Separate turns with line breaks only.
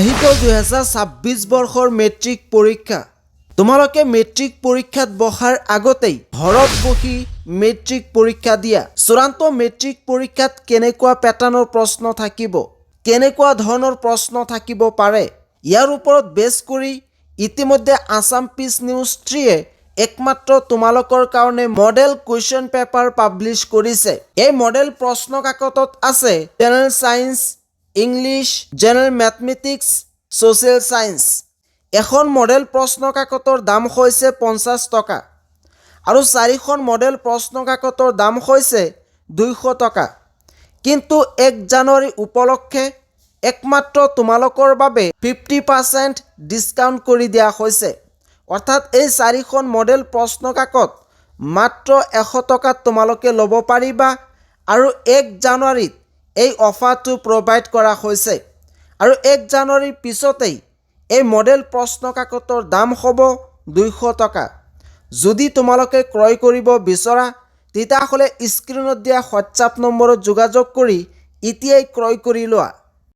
আহিব 2026 বৰ্ষৰ মেট্ৰিক পৰীক্ষা। তোমালোকে মেট্ৰিক পৰীক্ষাত বহাৰ আগতেই ঘৰত বহি মেট্ৰিক পৰীক্ষা দিয়া। চূড়ান্ত মেট্ৰিক পৰীক্ষাত কেনেকুৱা পেটাৰ্ণৰ প্ৰশ্ন থাকিব, কেনেকুৱা ধৰণৰ প্ৰশ্ন থাকিব পাৰে, ইয়াৰ ওপৰত বেছ কৰি ইতিমধ্যে আছাম পিচ নিউজ 3-এ একমাত্ৰ তোমালোকৰ কাৰণে মডেল কুৱেশ্যন পেপাৰ পাব্লিছ কৰিছে। এই মডেল প্ৰশ্ন কাকতত আছে general science, English, general mathematics, social science. এখন মডেল প্ৰশ্ন কাকতৰ দাম হৈছে 50 টকা আৰু 4খন মডেল প্ৰশ্ন কাকতৰ দাম হৈছে 200 টকা। কিন্তু 1 জানুৱাৰী উপলক্ষে একমাত্ৰ তোমালোকৰ বাবে 50% ডিছকাউণ্ট কৰি দিয়া হৈছে। অৰ্থাৎ এই 4খন মডেল প্ৰশ্ন কাকত মাত্ৰ 100 টকাত তোমালোকে ল'ব পাৰিবা আৰু 1 জানুৱাৰীত এই অফাৰটো প্ৰভাইড কৰা হৈছে আৰু 1 জানুৱাৰীৰ পিছতেই এই মডেল প্ৰশ্ন কাকতৰ দাম হ'ব 200 টকা। যদি তোমালোকে ক্ৰয় কৰিব বিচৰা তেতিয়াহ'লে স্ক্ৰীনত দিয়া হোৱাটছআপ নম্বৰত যোগাযোগ কৰি এতিয়াই ক্ৰয় কৰি লোৱা।